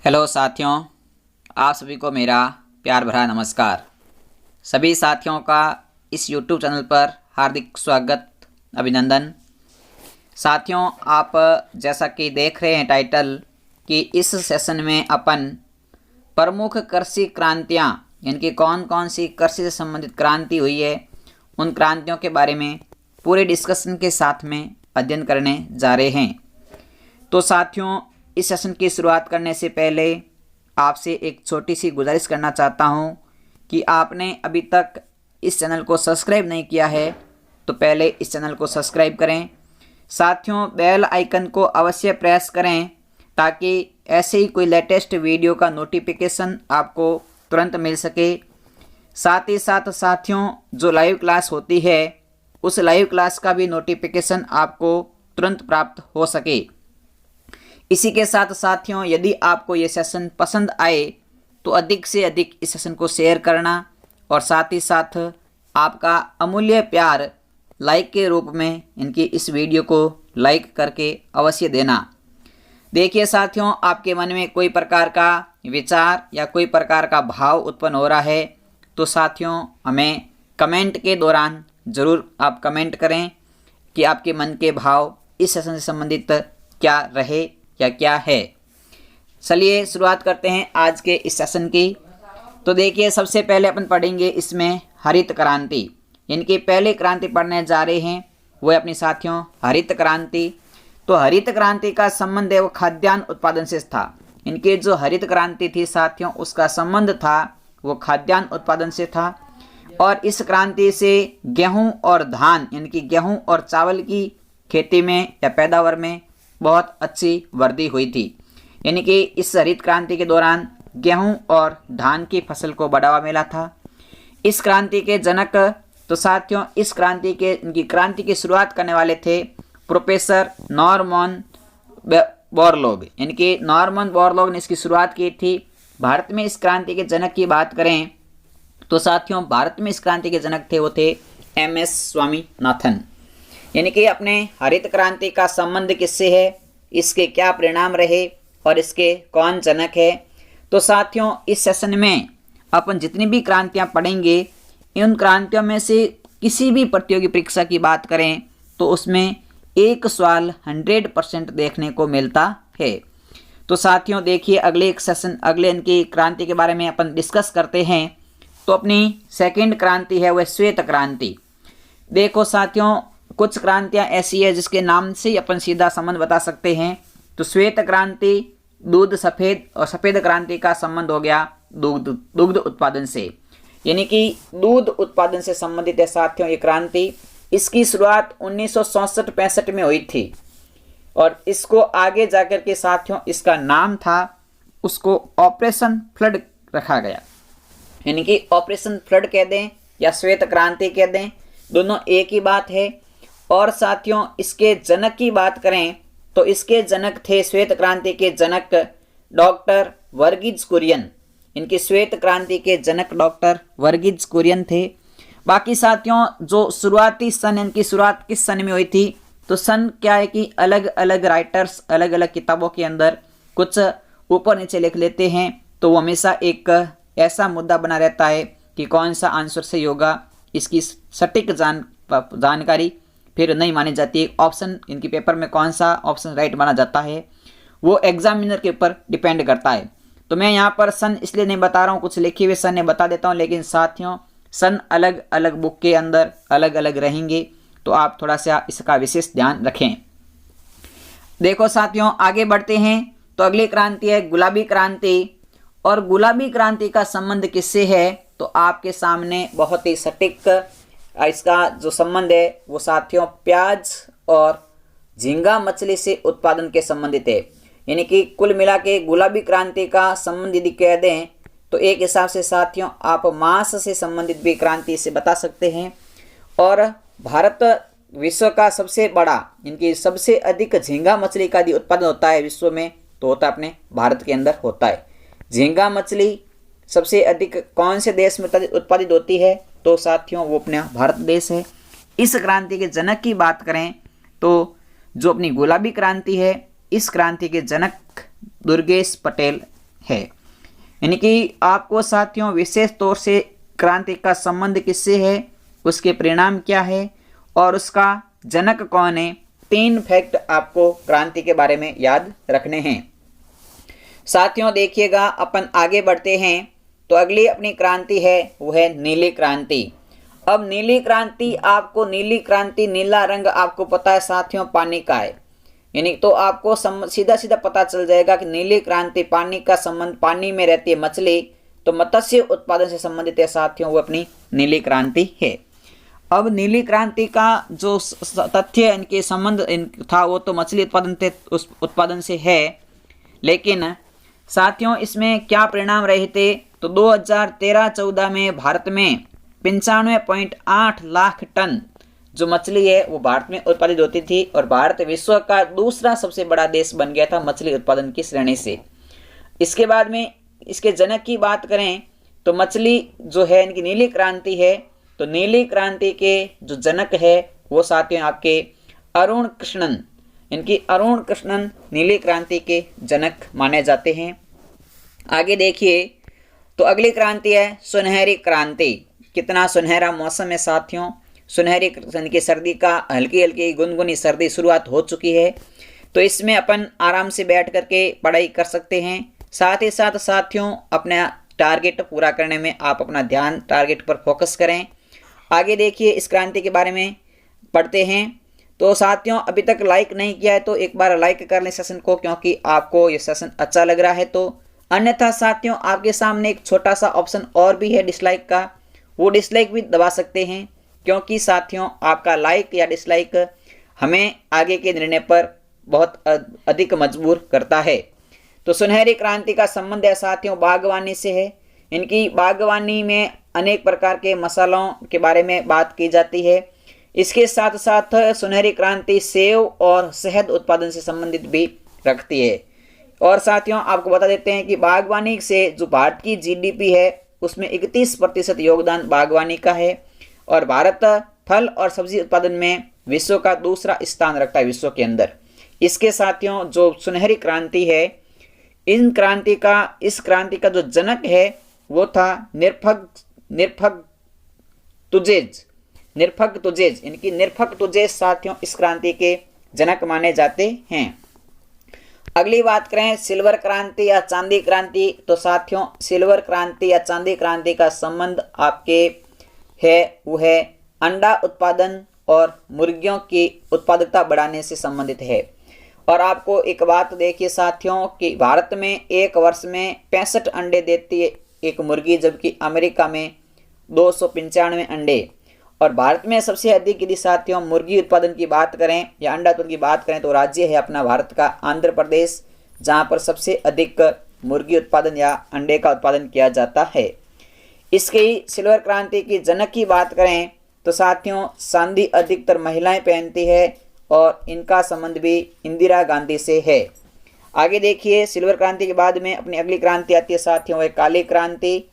Hello साथियों, आप सभी को मेरा प्यार भरा नमस्कार। सभी साथियों का इस YouTube चैनल पर हार्दिक स्वागत, अभिनंदन। साथियों, आप जैसा कि देख रहे हैं टाइटल कि इस सेशन में अपन प्रमुख कृषि क्रांतियाँ यानी कि कौन कौन सी कृषि से संबंधित क्रांति हुई है, उन क्रांतियों के बारे में पूरे डिस्कशन के साथ में अध्ययन करने जा रहे हैं। तो साथियों, इस सेशन की शुरुआत करने से पहले आपसे एक छोटी सी गुजारिश करना चाहता हूं कि आपने अभी तक इस चैनल को सब्सक्राइब नहीं किया है तो पहले इस चैनल को सब्सक्राइब करें। साथियों, बेल आइकन को अवश्य प्रेस करें ताकि ऐसे ही कोई लेटेस्ट वीडियो का नोटिफिकेशन आपको तुरंत मिल सके। साथ ही साथ साथियों, जो लाइव क्लास होती है उस लाइव क्लास का भी नोटिफिकेशन आपको तुरंत प्राप्त हो सके। इसी के साथ साथियों, यदि आपको ये सेशन पसंद आए तो अधिक से अधिक इस सेशन को शेयर करना और साथ ही साथ आपका अमूल्य प्यार लाइक के रूप में इनकी इस वीडियो को लाइक करके अवश्य देना। देखिए साथियों, आपके मन में कोई प्रकार का विचार या कोई प्रकार का भाव उत्पन्न हो रहा है तो साथियों हमें कमेंट के दौरान ज़रूर आप कमेंट करें कि आपके मन के भाव इस सेशन से संबंधित क्या रहे या क्या है। चलिए शुरुआत करते हैं आज के इस सेशन की। तो देखिए, सबसे पहले अपन पढ़ेंगे इसमें हरित क्रांति, इनकी पहली क्रांति पढ़ने जा रहे हैं वो है अपनी साथियों हरित क्रांति। तो हरित क्रांति का संबंध है वो खाद्यान्न उत्पादन से था। इनकी जो हरित क्रांति थी साथियों, उसका संबंध था वो खाद्यान्न उत्पादन से था और इस क्रांति से गेहूं और धान इनकी गेहूं और चावल की खेती में या पैदावार में बहुत अच्छी वृद्धि हुई थी। यानी कि इस हरित क्रांति के दौरान गेहूं और धान की फसल को बढ़ावा मिला था। इस क्रांति के जनक तो साथियों इनकी क्रांति की शुरुआत करने वाले थे प्रोफेसर नॉर्मन बोरलॉग। इनकी नॉर्मन बोरलॉग ने इसकी शुरुआत की थी। भारत में इस क्रांति के जनक की बात करें तो साथियों भारत में इस क्रांति के जनक थे वो थे MS स्वामीनाथन। यानी कि अपने हरित क्रांति का संबंध किससे है, इसके क्या परिणाम रहे और इसके कौन जनक है। तो साथियों इस सेशन में अपन जितनी भी क्रांतियां पढ़ेंगे इन क्रांतियों में से किसी भी प्रतियोगी परीक्षा की बात करें तो उसमें एक सवाल 100% देखने को मिलता है। तो साथियों देखिए, अगले इनकी क्रांति के बारे में अपन डिस्कस करते हैं। तो अपनी सेकेंड क्रांति है वह श्वेत क्रांति। देखो साथियों, कुछ क्रांतियां ऐसी है जिसके नाम से ही अपन सीधा संबंध बता सकते हैं। तो श्वेत क्रांति दूध सफ़ेद और सफ़ेद क्रांति का संबंध हो गया दुग्ध उत्पादन से, यानी कि दूध उत्पादन से संबंधित है साथियों ये क्रांति। इसकी शुरुआत 1964-65 में हुई थी और इसको आगे जाकर के साथियों इसका नाम था उसको ऑपरेशन फ्लड रखा गया। यानी कि ऑपरेशन फ्लड कह दें या श्वेत क्रांति कह दें, दोनों एक ही बात है। और साथियों इसके जनक की बात करें तो इसके जनक थे श्वेत क्रांति के जनक डॉक्टर वर्गीज कुरियन। इनकी श्वेत क्रांति के जनक डॉक्टर वर्गीज कुरियन थे। बाकी साथियों जो शुरुआती सन, इनकी शुरुआत किस सन में हुई थी तो सन क्या है कि अलग अलग राइटर्स अलग अलग किताबों के अंदर कुछ ऊपर नीचे लिख लेते हैं, तो वो हमेशा एक ऐसा मुद्दा बना रहता है कि कौन सा आंसर सही होगा, इसकी सटीक जानकारी फिर नहीं मानी जाती है। ऑप्शन इनकी पेपर में कौन सा ऑप्शन राइट माना जाता है वो एग्जामिनर के ऊपर डिपेंड करता है। तो मैं यहाँ पर सन इसलिए नहीं बता रहा हूँ, कुछ लिखे हुए सन ने बता देता हूँ, लेकिन साथियों सन अलग अलग बुक के अंदर अलग अलग रहेंगे तो आप थोड़ा सा इसका विशेष ध्यान रखें। देखो साथियों आगे बढ़ते हैं। तो अगली क्रांति है गुलाबी क्रांति। और गुलाबी क्रांति का संबंध किससे है तो आपके सामने बहुत ही सटीक इसका जो संबंध है वो साथियों प्याज और झींगा मछली से उत्पादन के संबंधित है। यानी कि कुल मिला के गुलाबी क्रांति का संबंध यदि कह दें तो एक हिसाब से साथियों आप मांस से संबंधित भी क्रांति से बता सकते हैं। और भारत विश्व का सबसे बड़ा, इनकी सबसे अधिक झींगा मछली का यदि उत्पादन होता है विश्व में तो होता है अपने भारत के अंदर होता है। झींगा मछली सबसे अधिक कौन से देश में उत्पादित होती है तो साथियों वो अपना भारत देश है। इस क्रांति के जनक की बात करें तो जो अपनी गुलाबी क्रांति है इस क्रांति के जनक दुर्गेश पटेल है। यानी कि आपको साथियों विशेष तौर से क्रांति का संबंध किससे है, उसके परिणाम क्या है और उसका जनक कौन है, 3 फैक्ट आपको क्रांति के बारे में याद रखने हैं। साथियों देखिएगा, अपन आगे बढ़ते हैं तो अगली अपनी क्रांति है वो है नीली क्रांति। अब नीली क्रांति, आपको नीली क्रांति, नीला रंग आपको पता है साथियों पानी का है, यानी तो आपको सीधा सीधा पता चल जाएगा कि नीली क्रांति, पानी का संबंध, पानी में रहती है मछली तो मत्स्य उत्पादन से संबंधित है साथियों, वो अपनी नीली क्रांति है। अब नीली क्रांति का जो तथ्य इनके संबंध था वो तो मछली उत्पादन थे, उस उत्पादन से है, लेकिन साथियों इसमें क्या परिणाम रहे थे, तो 2013-14 में भारत में 95.8 लाख टन जो मछली है वो भारत में उत्पादित होती थी और भारत विश्व का दूसरा सबसे बड़ा देश बन गया था मछली उत्पादन की श्रेणी से। इसके बाद में इसके जनक की बात करें तो मछली जो है इनकी नीली क्रांति है, तो नीली क्रांति के जो जनक है वो साथियों आपके अरुण कृष्णन, इनकी अरुण कृष्णन नीली क्रांति के जनक माने जाते हैं। आगे देखिए तो अगली क्रांति है सुनहरी क्रांति। कितना सुनहरा मौसम है साथियों, सुनहरी की सर्दी का हल्की हल्की गुनगुनी सर्दी शुरुआत हो चुकी है, तो इसमें अपन आराम से बैठ करके पढ़ाई कर सकते हैं। साथ ही साथ साथियों अपना टारगेट पूरा करने में आप अपना ध्यान टारगेट पर फोकस करें। आगे देखिए इस क्रांति के बारे में पढ़ते हैं। तो साथियों अभी तक लाइक नहीं किया है तो एक बार लाइक कर लें सेशन को, क्योंकि आपको ये सेशन अच्छा लग रहा है तो। अन्यथा साथियों आपके सामने एक छोटा सा ऑप्शन और भी है डिसलाइक का, वो डिसलाइक भी दबा सकते हैं, क्योंकि साथियों आपका लाइक या डिसलाइक हमें आगे के निर्णय पर बहुत अधिक मजबूर करता है। तो सुनहरी क्रांति का संबंध है साथियों बागवानी से है। इनकी बागवानी में अनेक प्रकार के मसालों के बारे में बात की जाती है। इसके साथ साथ सुनहरी क्रांति सेव और शहद उत्पादन से संबंधित भी रखती है। और साथियों आपको बता देते हैं कि बागवानी से जो भारत की जीडीपी है उसमें 31% योगदान बागवानी का है और भारत फल और सब्जी उत्पादन में विश्व का दूसरा स्थान रखता है विश्व के अंदर। इसके साथियों जो सुनहरी क्रांति है, इस क्रांति का जो जनक है वो था निरफग तुजेज। इनकी निरफग तुजेज साथियों इस क्रांति के जनक माने जाते हैं। अगली बात करें सिल्वर क्रांति या चांदी क्रांति, तो साथियों सिल्वर क्रांति या चांदी क्रांति का संबंध आपके है वो है अंडा उत्पादन और मुर्गियों की उत्पादकता बढ़ाने से संबंधित है। और आपको एक बात देखिए साथियों कि भारत में एक वर्ष में 65 अंडे देती है एक मुर्गी, जबकि अमेरिका में 295 अंडे। और भारत में सबसे अधिक यदि साथियों मुर्गी उत्पादन की बात करें या अंडा उत्पादन की बात करें तो राज्य है अपना भारत का आंध्र प्रदेश, जहां पर सबसे अधिक मुर्गी उत्पादन या अंडे का उत्पादन किया जाता है। इसकी सिल्वर क्रांति की जनक की बात करें तो साथियों चांदी अधिकतर महिलाएं पहनती है और इनका संबंध भी इंदिरा गांधी से है। आगे देखिए सिल्वर क्रांति के बाद में अपनी अगली क्रांति आती है साथियों वह काली क्रांति।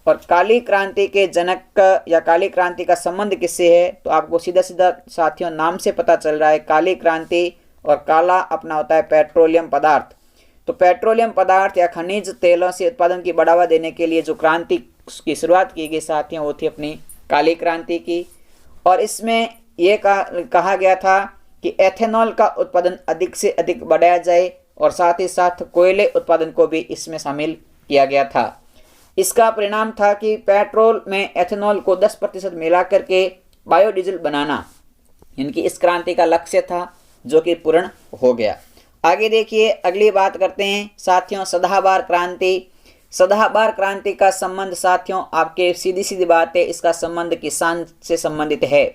और काली क्रांति के जनक या काली क्रांति का संबंध किससे है, तो आपको सीधा सीधा साथियों नाम से पता चल रहा है काली क्रांति। और काला अपना होता है पेट्रोलियम पदार्थ, तो पेट्रोलियम पदार्थ या खनिज तेलों से उत्पादन की बढ़ावा देने के लिए जो क्रांति की शुरुआत की गई साथियों वो थी अपनी काली क्रांति की। और इसमें यह कहा गया था कि एथेनॉल का उत्पादन अधिक से अधिक बढ़ाया जाए और साथ ही साथ कोयले उत्पादन को भी इसमें शामिल किया गया था। इसका परिणाम था कि पेट्रोल में एथेनॉल को 10% मिला करके बायोडीजल बनाना इनकी इस क्रांति का लक्ष्य था, जो कि पूर्ण हो गया। आगे देखिए अगली बात करते हैं साथियों सदाबहार क्रांति। सदाबहार क्रांति का संबंध साथियों आपके सीधी सीधी बात है, इसका संबंध किसान से संबंधित है।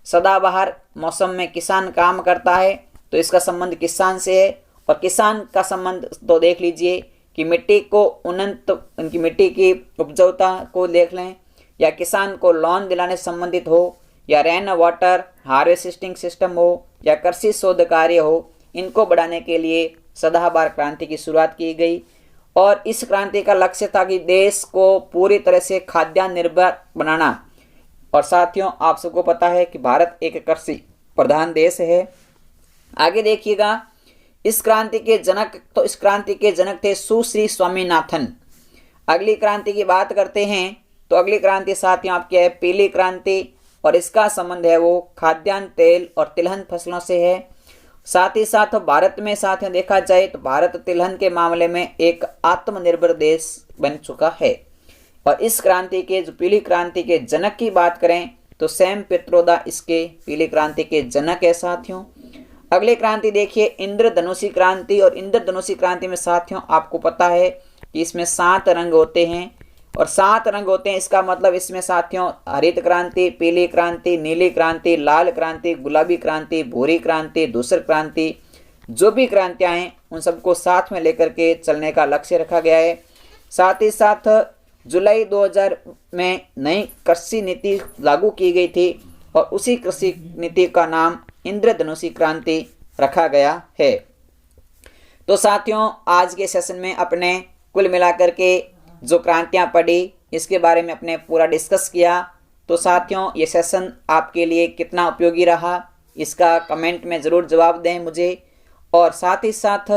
सदाबहार मौसम में किसान काम करता है तो इसका संबंध किसान से है। और किसान का संबंध तो देख लीजिए कि मिट्टी को उनकी मिट्टी की उपजाऊता को देख लें, या किसान को लोन दिलाने से संबंधित हो, या रेन वाटर हार्वेस्टिंग सिस्टम हो, या कृषि शोध कार्य हो, इनको बढ़ाने के लिए सदाबहार क्रांति की शुरुआत की गई। और इस क्रांति का लक्ष्य था कि देश को पूरी तरह से खाद्यान्न निर्भर बनाना। और साथियों आप सबको पता है कि भारत एक कृषि प्रधान देश है। आगे देखिएगा इस क्रांति के जनक थे सुश्री स्वामीनाथन। अगली क्रांति की बात करते हैं तो अगली क्रांति साथियों आपकी है पीली क्रांति, और इसका संबंध है वो खाद्यान्न, तेल और तिलहन फसलों से है। साथ ही साथ भारत में साथियों देखा जाए तो भारत तिलहन के मामले में एक आत्मनिर्भर देश बन चुका है। और इस क्रांति के जो पीली क्रांति के जनक की बात करें तो सैम पित्रोदा इसके पीली क्रांति के जनक है साथियों। अगली क्रांति देखिए इंद्रधनुषी क्रांति, और इंद्रधनुषी क्रांति में साथियों आपको पता है कि इसमें 7 रंग होते हैं, और 7 रंग होते हैं। इसका मतलब इसमें साथियों हरित क्रांति, पीली क्रांति, नीली क्रांति, लाल क्रांति, गुलाबी क्रांति, भूरी क्रांति, धूसर क्रांति, जो भी क्रांतियां हैं उन सबको साथ में लेकर के चलने का लक्ष्य रखा गया है। साथ ही साथ जुलाई 2000 में नई कृषि नीति लागू की गई थी, और उसी कृषि नीति का नाम इंद्रधनुषी क्रांति रखा गया है। तो साथियों आज के सेशन में अपने कुल मिलाकर के जो क्रांतियां पढ़ी इसके बारे में अपने पूरा डिस्कस किया। तो साथियों ये सेशन आपके लिए कितना उपयोगी रहा इसका कमेंट में ज़रूर जवाब दें मुझे। और साथ ही साथ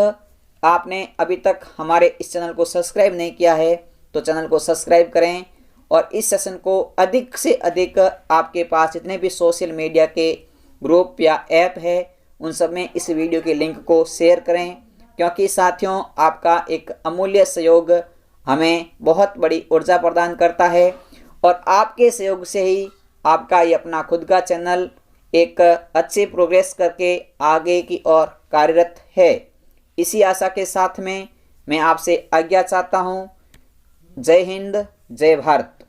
आपने अभी तक हमारे इस चैनल को सब्सक्राइब नहीं किया है तो चैनल को सब्सक्राइब करें, और इस सेशन को अधिक से अधिक आपके पास जितने भी सोशल मीडिया के ग्रुप या ऐप है उन सब में इस वीडियो के लिंक को शेयर करें, क्योंकि साथियों आपका एक अमूल्य सहयोग हमें बहुत बड़ी ऊर्जा प्रदान करता है, और आपके सहयोग से ही आपका ये अपना खुद का चैनल एक अच्छी प्रोग्रेस करके आगे की ओर कार्यरत है। इसी आशा के साथ में मैं आपसे आज्ञा चाहता हूँ। जय हिंद, जय भारत।